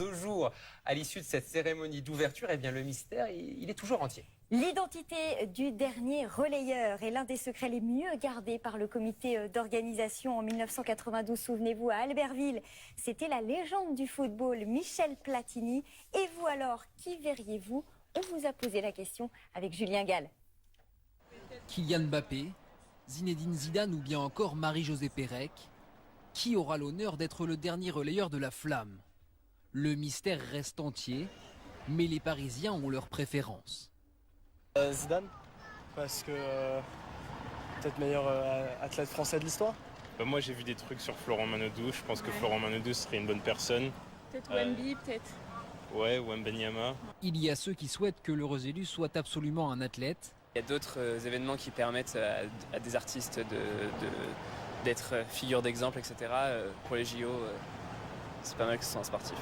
2 jours à l'issue de cette cérémonie d'ouverture, eh bien le mystère, il est toujours entier. L'identité du dernier relayeur est l'un des secrets les mieux gardés par le comité d'organisation en 1992. Souvenez-vous, à Albertville, c'était la légende du football, Michel Platini. Et vous alors, qui verriez-vous? On vous a posé la question avec Julien Gall. Kylian Mbappé, Zinedine Zidane ou bien encore Marie-Josée Pérec. Qui aura l'honneur d'être le dernier relayeur de la flamme? Le mystère reste entier, mais les Parisiens ont leur préférence. Zidane, parce que peut-être meilleur athlète français de l'histoire. Moi j'ai vu des trucs sur Florent Manodou, je pense que Florent Manodou serait une bonne personne. Peut-être Wemby, peut-être. Ouais, Wembanyama. Il y a ceux qui souhaitent que l'heureux élu soit absolument un athlète. Il y a d'autres événements qui permettent à des artistes d'être figure d'exemple, etc. Pour les JO, c'est pas mal que ce soit un sportif.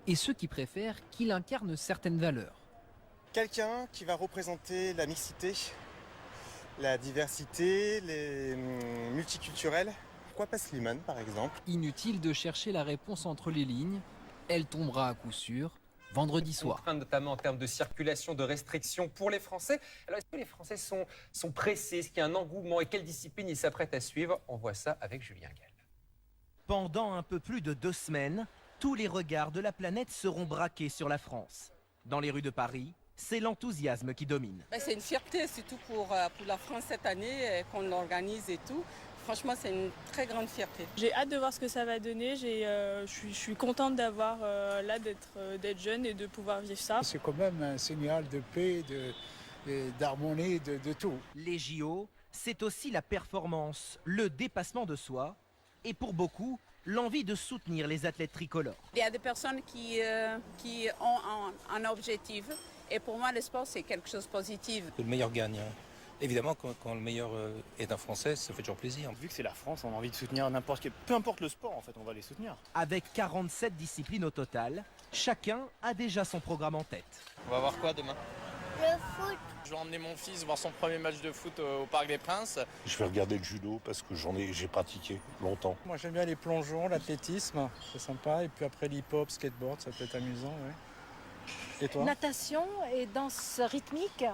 Et ceux qui préfèrent qu'il incarne certaines valeurs. Quelqu'un qui va représenter la mixité, la diversité, les multiculturels. Pourquoi pas Slimane, par exemple? Inutile de chercher la réponse entre les lignes. Elle tombera à coup sûr vendredi soir. Notamment en termes de circulation, de restrictions pour les Français. Alors, est-ce que les Français sont pressés? Est-ce qu'il y a un engouement et quelle discipline ils s'apprêtent à suivre? On voit ça avec Julien Gall. Pendant un peu plus de 2 semaines, tous les regards de la planète seront braqués sur la France. Dans les rues de Paris, c'est l'enthousiasme qui domine. C'est une fierté, surtout pour la France cette année, qu'on l'organise et tout. Franchement, c'est une très grande fierté. J'ai hâte de voir ce que ça va donner. Je suis contente d'avoir d'être jeune et de pouvoir vivre ça. C'est quand même un signal de paix, d'harmonie, de tout. Les JO, c'est aussi la performance, le dépassement de soi et pour beaucoup, l'envie de soutenir les athlètes tricolores. Il y a des personnes qui ont un objectif et pour moi, le sport, c'est quelque chose de positif. Que le meilleur gagne. Évidemment, quand le meilleur est un Français, ça fait toujours plaisir. Vu que c'est la France, on a envie de soutenir n'importe quel... Peu importe le sport, en fait, on va les soutenir. Avec 47 disciplines au total, chacun a déjà son programme en tête. On va voir quoi demain? Le foot. Je vais emmener mon fils voir son premier match de foot au Parc des Princes. Je vais regarder le judo parce que j'ai pratiqué longtemps. Moi, j'aime bien les plongeons, l'athlétisme, c'est sympa. Et puis après, l'hip-hop, skateboard, ça peut être amusant. Ouais. Et toi? Natation et danse rythmique.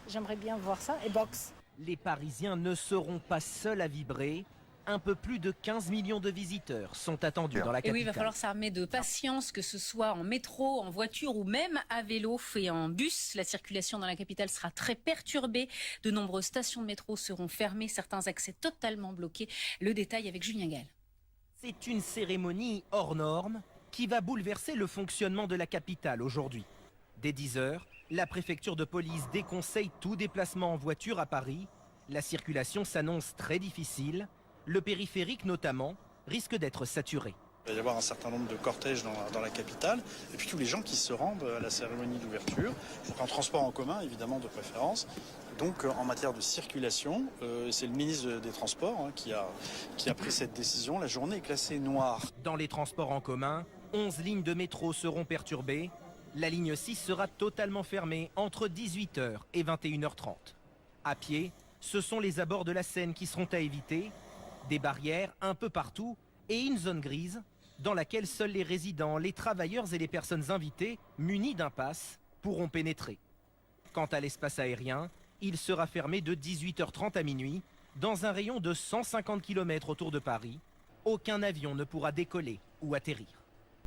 J'aimerais bien voir ça, et boxe. Les Parisiens ne seront pas seuls à vibrer. Un peu plus de 15 millions de visiteurs sont attendus dans la capitale. Et oui, il va falloir s'armer de patience, que ce soit en métro, en voiture ou même à vélo et en bus. La circulation dans la capitale sera très perturbée. De nombreuses stations de métro seront fermées, certains accès totalement bloqués. Le détail avec Julien Gall. C'est une cérémonie hors norme qui va bouleverser le fonctionnement de la capitale aujourd'hui. Dès 10h, la préfecture de police déconseille tout déplacement en voiture à Paris. La circulation s'annonce très difficile. Le périphérique notamment risque d'être saturé. Il va y avoir un certain nombre de cortèges dans la capitale et puis tous les gens qui se rendent à la cérémonie d'ouverture. Donc en transport en commun évidemment de préférence. Donc en matière de circulation, c'est le ministre des Transports qui a pris cette décision. La journée est classée noire. Dans les transports en commun, 11 lignes de métro seront perturbées. La ligne 6 sera totalement fermée entre 18h et 21h30. À pied, ce sont les abords de la Seine qui seront à éviter. Des barrières un peu partout et une zone grise dans laquelle seuls les résidents, les travailleurs et les personnes invitées munis d'un pass pourront pénétrer. Quant à l'espace aérien, il sera fermé de 18h30 à minuit dans un rayon de 150 km autour de Paris. Aucun avion ne pourra décoller ou atterrir.